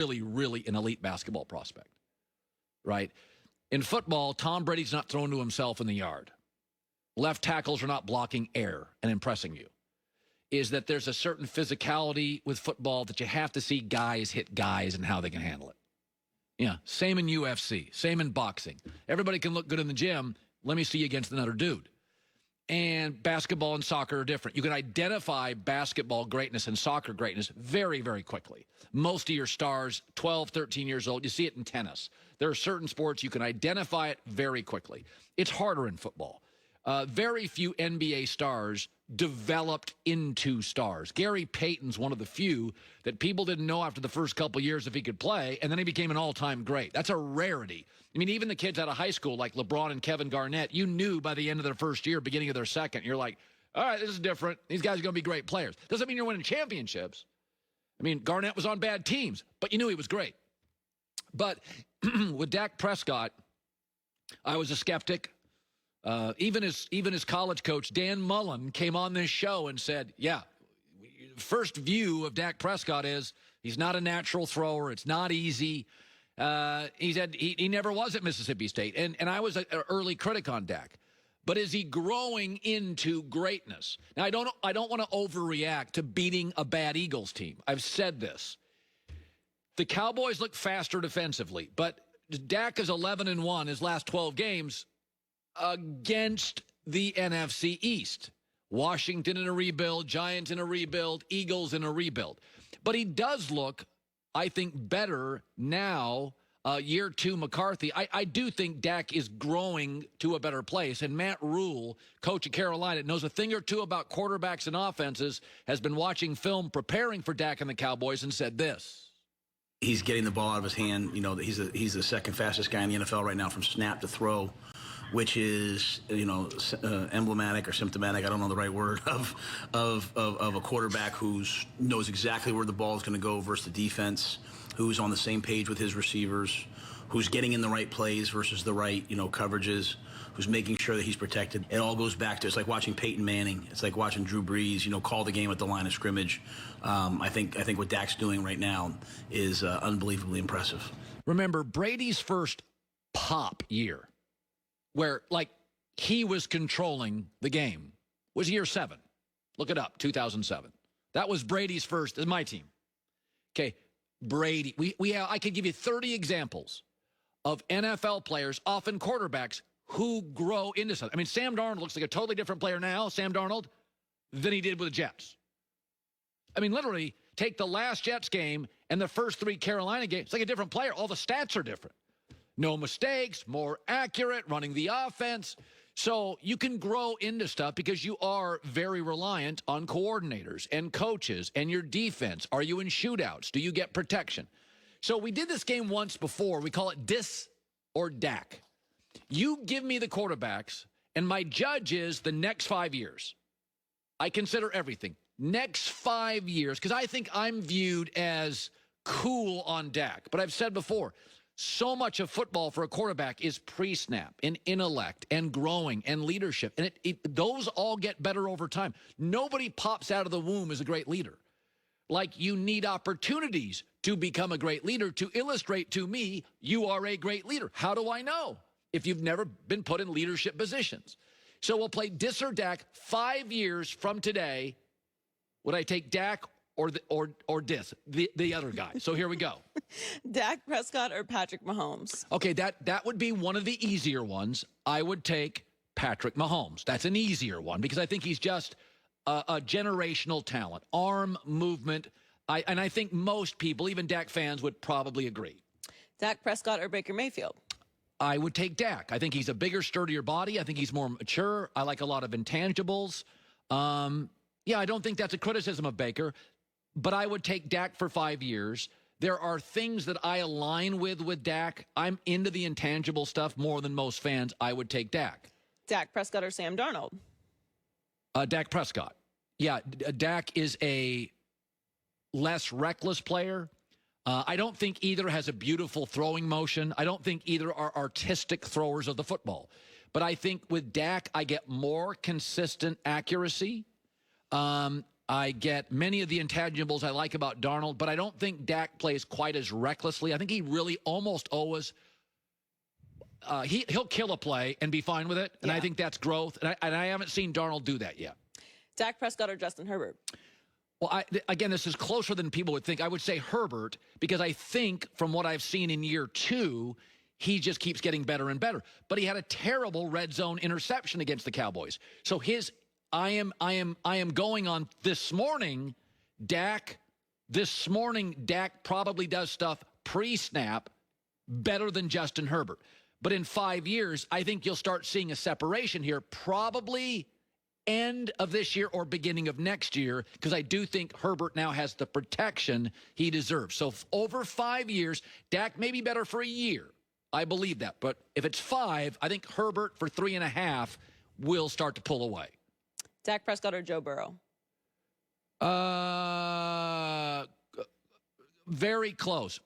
really, really an elite basketball prospect, right? In football, Tom Brady's not throwing to himself in the yard. Left tackles are not blocking air and impressing you. Is that there's a certain physicality with football that you have to see guys hit guys and how they can handle it. Yeah, same in UFC, same in boxing. Everybody can look good in the gym. Let me see you against another dude. And basketball and soccer are different. You can identify basketball greatness and soccer greatness very, very quickly. Most of your stars, 12, 13 years old, you see it in tennis. There are certain sports you can identify it very quickly. It's harder in football. Very few NBA stars developed into stars. Gary Payton's one of the few that people didn't know after the first couple years if he could play, and then he became an all-time great. That's a rarity. I mean, even the kids out of high school like LeBron and Kevin Garnett, you knew by the end of their first year, beginning of their second, you're like, all right, this is different. These guys are going to be great players. Doesn't mean you're winning championships. I mean, Garnett was on bad teams, but you knew he was great. But with Dak Prescott, I was a skeptic. Even his college coach, Dan Mullen, came on this show and said, yeah, first view of Dak Prescott is he's not a natural thrower. It's not easy. He said he never was at Mississippi State. And I was an early critic on Dak. But is he growing into greatness? Now, I don't want to overreact to beating a bad Eagles team. I've said this. The Cowboys look faster defensively, but Dak is 11-1 his last 12 games against the NFC East. Washington in a rebuild, Giants in a rebuild, Eagles in a rebuild. But he does look, I think, better now, year two McCarthy. I do think Dak is growing to a better place. And Matt Rule, coach of Carolina, knows a thing or two about quarterbacks and offenses, has been watching film preparing for Dak and the Cowboys and said this. He's getting the ball out of his hand. You know, he's the second fastest guy in the NFL right now from snap to throw, which is, emblematic or symptomatic, I don't know the right word, of a quarterback who knows exactly where the ball is going to go versus the defense, who's on the same page with his receivers, who's getting in the right plays versus the right, coverages, who's making sure that he's protected. It all goes back to, it's like watching Peyton Manning. It's like watching Drew Brees, call the game at the line of scrimmage. I think what Dak's doing right now is unbelievably impressive. Remember, Brady's first pop year, where, he was controlling the game, was year 7. Look it up, 2007. That was Brady's first, as my team. Okay, Brady. I could give you 30 examples of NFL players, often quarterbacks, who grow into something. I mean, Sam Darnold looks like a totally different player now, Sam Darnold, than he did with the Jets. I mean, literally, take the last Jets game and the first 3 Carolina games. It's like a different player. All the stats are different. No mistakes, more accurate, running the offense. So you can grow into stuff because you are very reliant on coordinators and coaches and your defense. Are you in shootouts? Do you get protection? So we did this game once before. We call it Dis or Dak. You give me the quarterbacks, and my judge is the next 5 years. I consider everything. Next 5 years, because I think I'm viewed as cool on Dak. But I've said before, so much of football for a quarterback is pre-snap and intellect and growing and leadership. And those all get better over time. Nobody pops out of the womb as a great leader. You need opportunities to become a great leader to illustrate to me you are a great leader. How do I know? If you've never been put in leadership positions. So we'll play Dis or Dak 5 years from today. Would I take Dak or Dis, the other guy? So here we go. Dak Prescott or Patrick Mahomes? Okay, that would be one of the easier ones. I would take Patrick Mahomes. That's an easier one because I think he's just a generational talent. Arm movement. And I think most people, even Dak fans, would probably agree. Dak Prescott or Baker Mayfield? I would take Dak. I think he's a bigger, sturdier body. I think he's more mature. I like a lot of intangibles. Yeah, I don't think that's a criticism of Baker, but I would take Dak for 5 years. There are things that I align with Dak. I'm into the intangible stuff more than most fans. I would take Dak. Dak Prescott or Sam Darnold? Dak Prescott. Yeah, Dak is a less reckless player. I don't think either has a beautiful throwing motion. I don't think either are artistic throwers of the football. But I think with Dak, I get more consistent accuracy. I get many of the intangibles I like about Darnold, but I don't think Dak plays quite as recklessly. I think he really almost always he'll kill a play and be fine with it, and I think that's growth. And I haven't seen Darnold do that yet. Dak Prescott or Justin Herbert? Well, again, this is closer than people would think. I would say Herbert because I think from what I've seen in year 2, he just keeps getting better and better. But he had a terrible red zone interception against the Cowboys. So I am going on this morning. Dak probably does stuff pre-snap better than Justin Herbert. But in 5 years, I think you'll start seeing a separation here, probably end of this year or beginning of next year, because I do think Herbert now has the protection he deserves. So over 5 years, Dak may be better for a year. I believe that. But if it's 5, I think Herbert for 3.5 will start to pull away. Dak Prescott or Joe Burrow? Very close.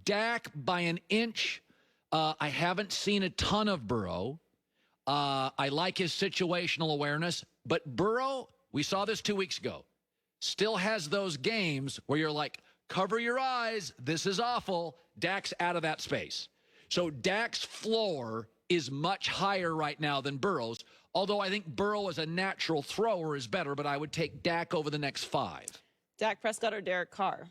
Dak by an inch. I haven't seen a ton of Burrow. I like his situational awareness. But Burrow, we saw this 2 weeks ago, still has those games where you're like, cover your eyes, this is awful. Dak's out of that space. So Dak's floor is much higher right now than Burrow's, although I think Burrow as a natural thrower is better, but I would take Dak over the next 5. Dak Prescott or Derek Carr?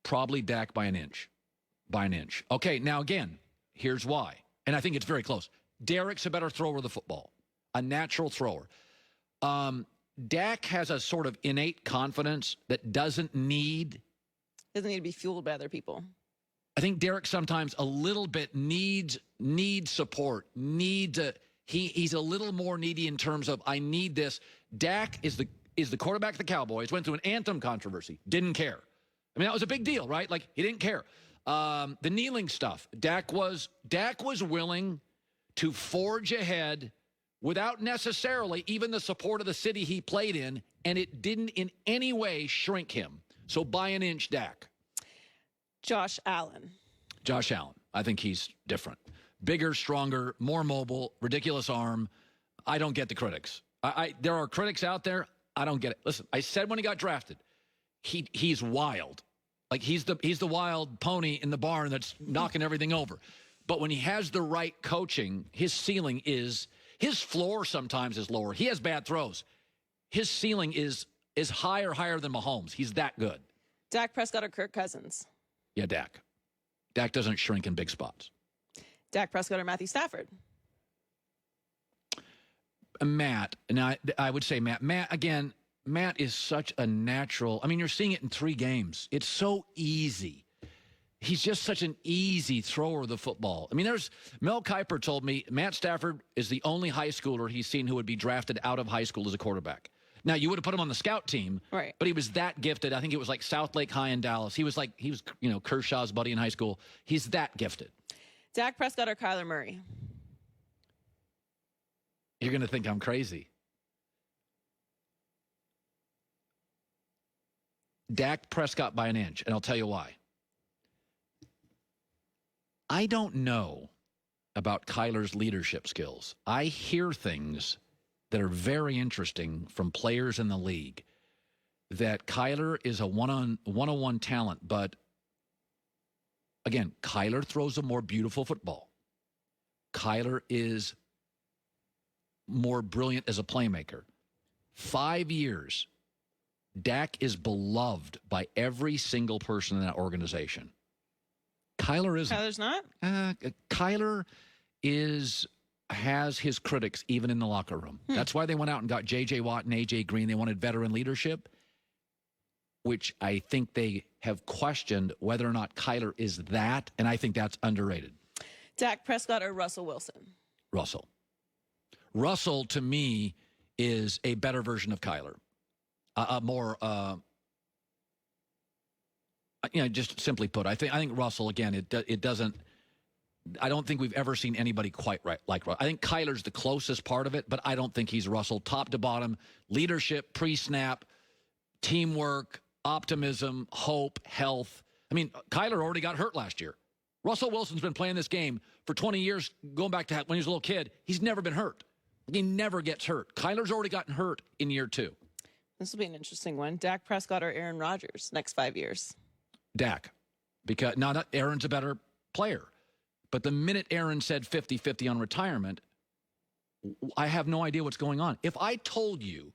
Probably Dak by an inch. By an inch. Okay, now again, here's why. And I think it's very close. Derek's a better thrower of the football, a natural thrower. Dak has a sort of innate confidence that doesn't need to be fueled by other people. I think Derek sometimes a little bit needs support, he's a little more needy in terms of I need this. Dak is the quarterback of the Cowboys, went through an anthem controversy, didn't care. I mean, that was a big deal, right? Like, he didn't care. The kneeling stuff, Dak was willing to forge ahead without necessarily even the support of the city he played in, and it didn't in any way shrink him. So by an inch, Dak. Josh Allen. Josh Allen. I think he's different. Bigger, stronger, more mobile, ridiculous arm. I don't get the critics. There are critics out there. I don't get it. Listen, I said when he got drafted, he's wild. Like, he's the wild pony in the barn that's knocking everything over. But when he has the right coaching, his ceiling is – his floor sometimes is lower. He has bad throws. His ceiling is higher than Mahomes. He's that good. Dak Prescott or Kirk Cousins? Yeah, Dak. Dak doesn't shrink in big spots. Dak Prescott or Matthew Stafford? Matt. Now, I would say Matt. Matt is such a natural. I mean, you're seeing it in 3 games. It's so easy. He's just such an easy thrower of the football. I mean, Mel Kiper told me Matt Stafford is the only high schooler he's seen who would be drafted out of high school as a quarterback. Now, you would have put him on the scout team, right? But he was that gifted. I think it was like South Lake High in Dallas. He was Kershaw's buddy in high school. He's that gifted. Dak Prescott or Kyler Murray? You're going to think I'm crazy. Dak Prescott by an inch, and I'll tell you why. I don't know about Kyler's leadership skills. I hear things that are very interesting from players in the league, that Kyler is a one-on-one talent, but again, Kyler throws a more beautiful football. Kyler is more brilliant as a playmaker. 5 years, Dak is beloved by every single person in that organization. Kyler isn't. Kyler's not? Kyler has his critics even in the locker room. That's why they went out and got J.J. Watt and A.J. Green. They wanted veteran leadership, which I think they have questioned whether or not Kyler is that, and I think that's underrated. Dak Prescott or Russell Wilson? Russell. Russell, to me, is a better version of Kyler. Just simply put, I think Russell, again, it doesn't. I don't think we've ever seen anybody quite right like Russell. I think Kyler's the closest part of it, but I don't think he's Russell. Top to bottom, leadership, pre-snap, teamwork, optimism, hope, health. I mean, Kyler already got hurt last year. Russell Wilson's been playing this game for 20 years, going back to when he was a little kid. He's never been hurt. He never gets hurt. Kyler's already gotten hurt in year 2. This will be an interesting one. Dak Prescott or Aaron Rodgers next 5 years? Dak. Because now that Aaron's a better player. But the minute Aaron said 50-50 on retirement, I have no idea what's going on. If I told you